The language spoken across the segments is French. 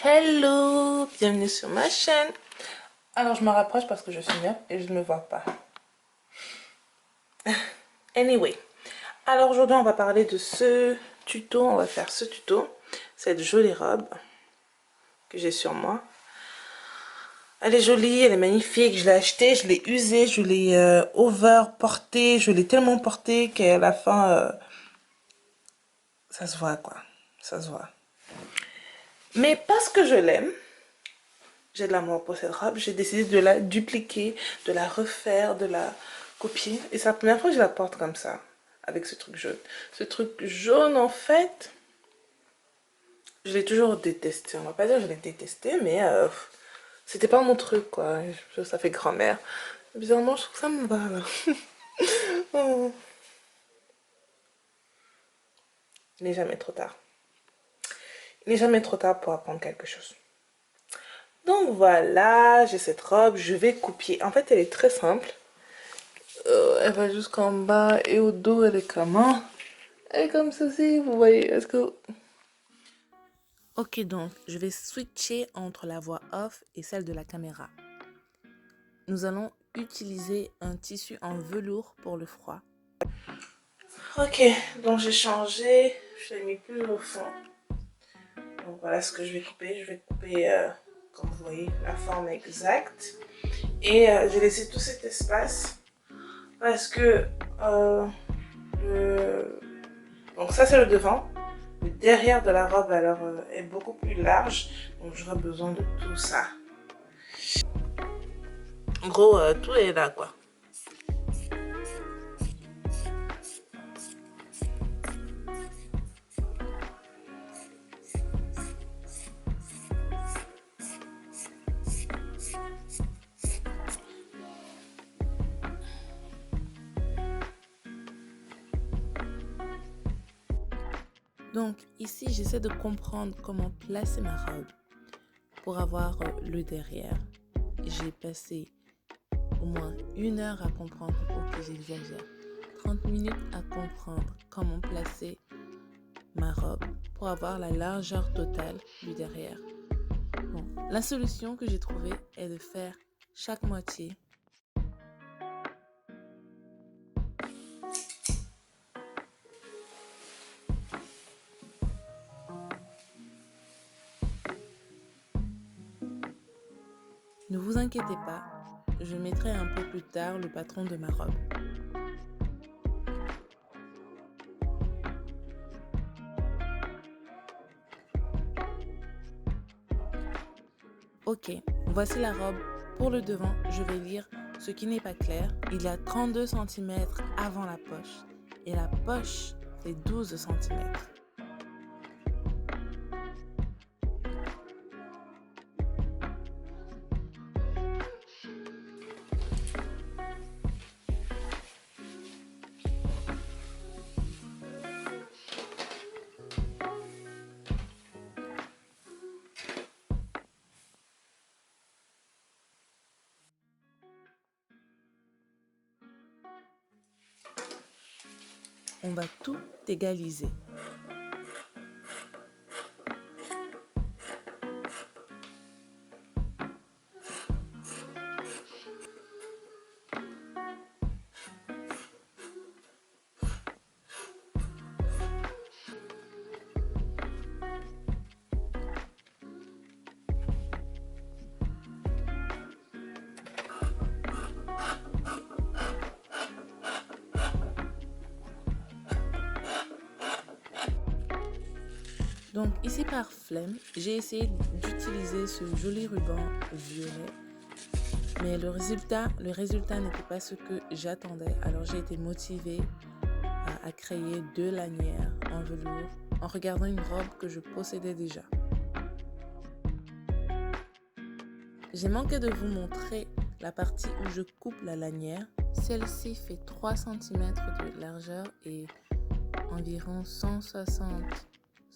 Hello, bienvenue sur ma chaîne. Alors je me rapproche parce que je suis mieux et je ne me vois pas. Anyway, alors aujourd'hui on va parler de ce tuto, on va faire ce tuto, cette jolie robe que j'ai sur moi. Elle est jolie, elle est magnifique, je l'ai achetée, je l'ai usée, je l'ai over portée, je l'ai tellement portée qu'à la fin, ça se voit quoi, ça se voit. Mais parce que je l'aime, j'ai de l'amour pour cette robe, j'ai décidé de la dupliquer, de la refaire, de la copier. Et c'est la première fois que je la porte comme ça, avec ce truc jaune. Ce truc jaune, en fait, je l'ai toujours détesté. On va pas dire que je l'ai détesté, mais c'était pas mon truc, quoi. Ça fait grand-mère. Bizarrement, je trouve que ça me va, là. Oh. Il n'est jamais trop tard. Il n'est jamais trop tard pour apprendre quelque chose. Donc voilà, j'ai cette robe, je vais copier. En fait, elle est très simple. Elle va jusqu'en bas et au dos, elle est comment? Elle est comme ceci, vous voyez. Est-ce que... Ok, donc je vais switcher entre la voix off et celle de la caméra. Nous allons utiliser un tissu en velours pour le froid. Ok, donc j'ai changé, je l'ai mis plus au fond. Donc voilà ce que je vais couper. Je vais couper, comme vous voyez, la forme exacte. Et j'ai laissé tout cet espace parce que donc ça c'est le devant. Le derrière de la robe alors est beaucoup plus large. Donc j'aurai besoin de tout ça. En gros, tout est là quoi. Donc ici, j'essaie de comprendre comment placer ma robe pour avoir le derrière. J'ai passé au moins 1 heure à comprendre, ok j'exagère, 30 minutes à comprendre comment placer ma robe pour avoir la largeur totale du derrière. Bon, la solution que j'ai trouvée est de faire chaque moitié. Ne vous inquiétez pas, je mettrai un peu plus tard le patron de ma robe. Ok, voici la robe. Pour le devant, je vais lire ce qui n'est pas clair. Il y a 32 cm avant la poche et la poche fait 12 cm. On va tout égaliser. Donc ici par flemme, j'ai essayé d'utiliser ce joli ruban violet, mais le résultat n'était pas ce que j'attendais. Alors j'ai été motivée à créer 2 lanières en velours en regardant une robe que je possédais déjà. J'ai manqué de vous montrer la partie où je coupe la lanière. Celle-ci fait 3 cm de largeur et environ 160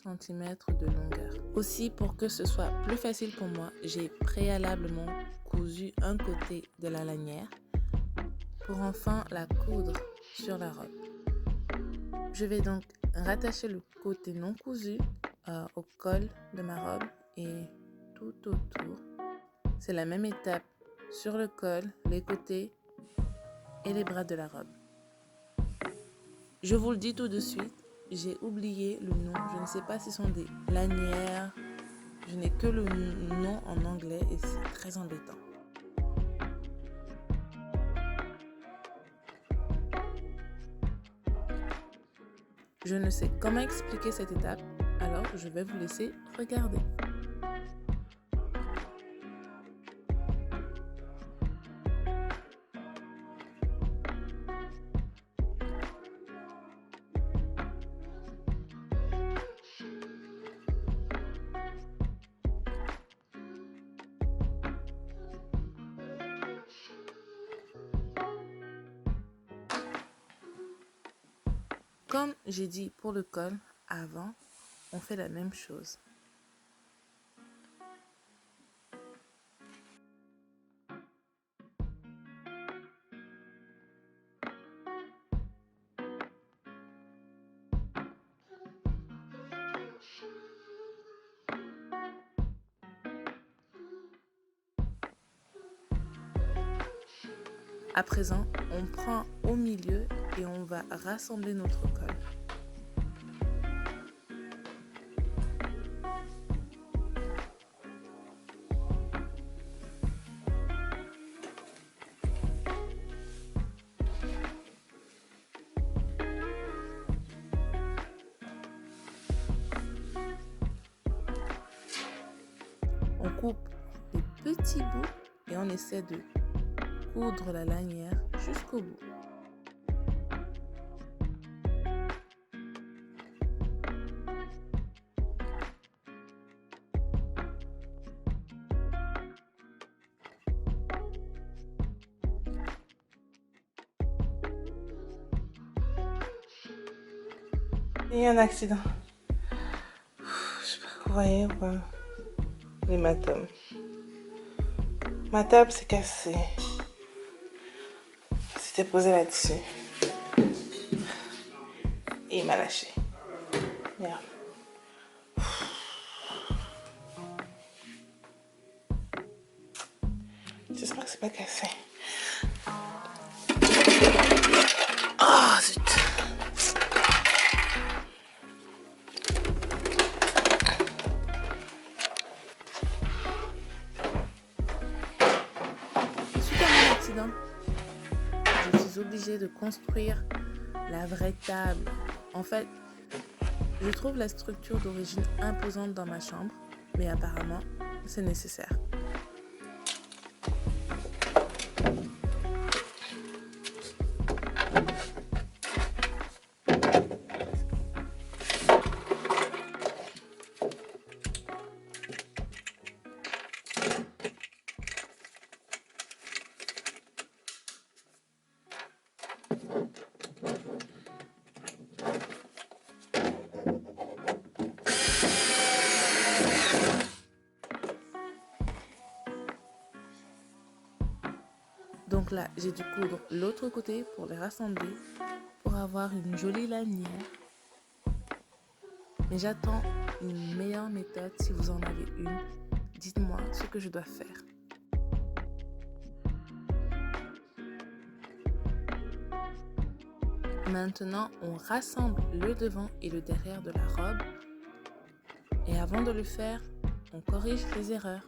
cm de longueur. Aussi, pour que ce soit plus facile pour moi, j'ai préalablement cousu un côté de la lanière pour enfin la coudre sur la robe. Je vais donc rattacher le côté non cousu au col de ma robe et tout autour. C'est la même étape sur le col, les côtés et les bras de la robe. Je vous le dis tout de suite, j'ai oublié le nom. Je ne sais pas si ce sont des lanières. Je n'ai que le nom en anglais et c'est très embêtant. Je ne sais comment expliquer cette étape, alors je vais vous laisser regarder. Comme j'ai dit pour le col, avant, on fait la même chose. À présent, on prend au milieu et on va rassembler notre col. On coupe les petits bouts et on essaie de coudre la lanière jusqu'au bout. Il y a un accident. Je sais pas si vous voyez ou pas. L'hématome. Ma table s'est cassée. C'était posé là-dessus. Et il m'a lâché. Merde. J'espère que c'est pas cassé. Oh zut. Suite à mon accident, je suis obligée de construire la vraie table. En fait, je trouve la structure d'origine imposante dans ma chambre, mais apparemment, c'est nécessaire. Donc là, j'ai dû coudre l'autre côté pour les rassembler, pour avoir une jolie lanière. Mais j'attends une meilleure méthode. Si vous en avez une, dites-moi ce que je dois faire. Maintenant, on rassemble le devant et le derrière de la robe. Et avant de le faire, on corrige les erreurs.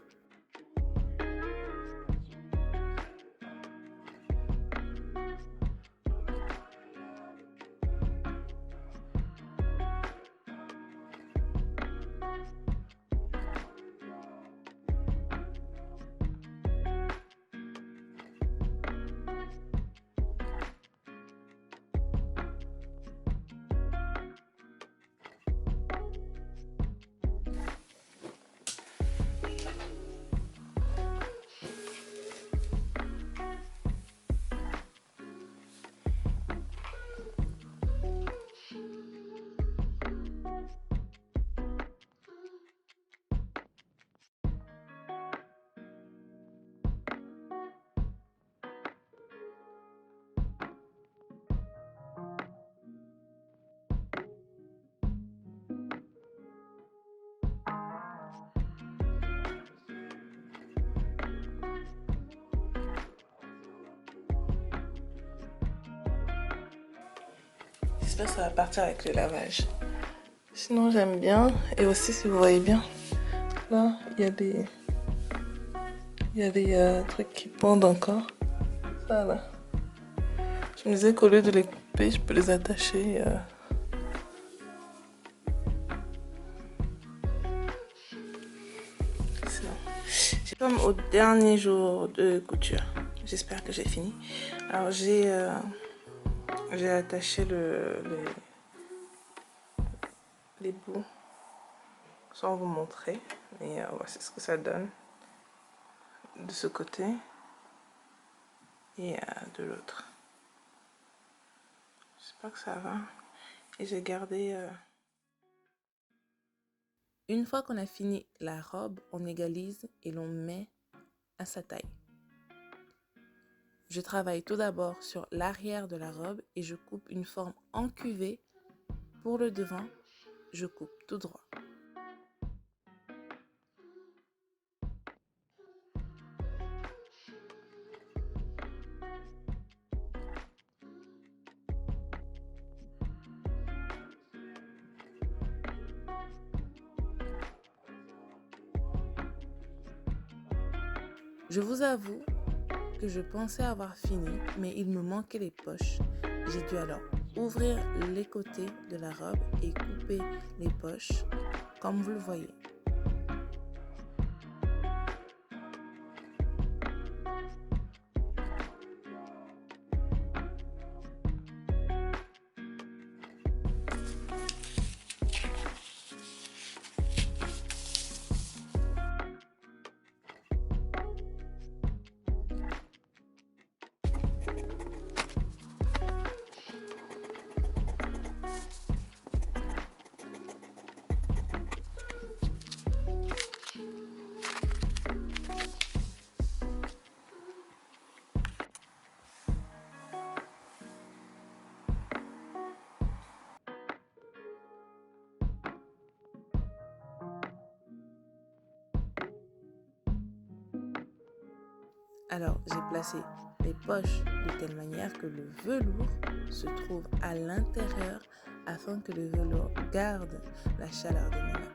J'espère que ça va partir avec le lavage. Sinon j'aime bien. Et aussi si vous voyez bien, là il y a des trucs qui pendent encore. Ça là. Je me disais qu'au lieu de les couper, je peux les attacher. Comme au dernier jour de couture, j'espère que j'ai fini. Alors j'ai attaché les bouts sans vous montrer, mais voici ce que ça donne de ce côté et de l'autre. J'espère que ça va. Et j'ai gardé... Une fois qu'on a fini la robe, on égalise et l'on met à sa taille. Je travaille tout d'abord sur l'arrière de la robe et je coupe une forme encuvée. Pour le devant, je coupe tout droit. Je vous avoue que je pensais avoir fini, mais il me manquait les poches. J'ai dû alors ouvrir les côtés de la robe et couper les poches, comme vous le voyez. Alors, j'ai placé les poches de telle manière que le velours se trouve à l'intérieur afin que le velours garde la chaleur de mes mains.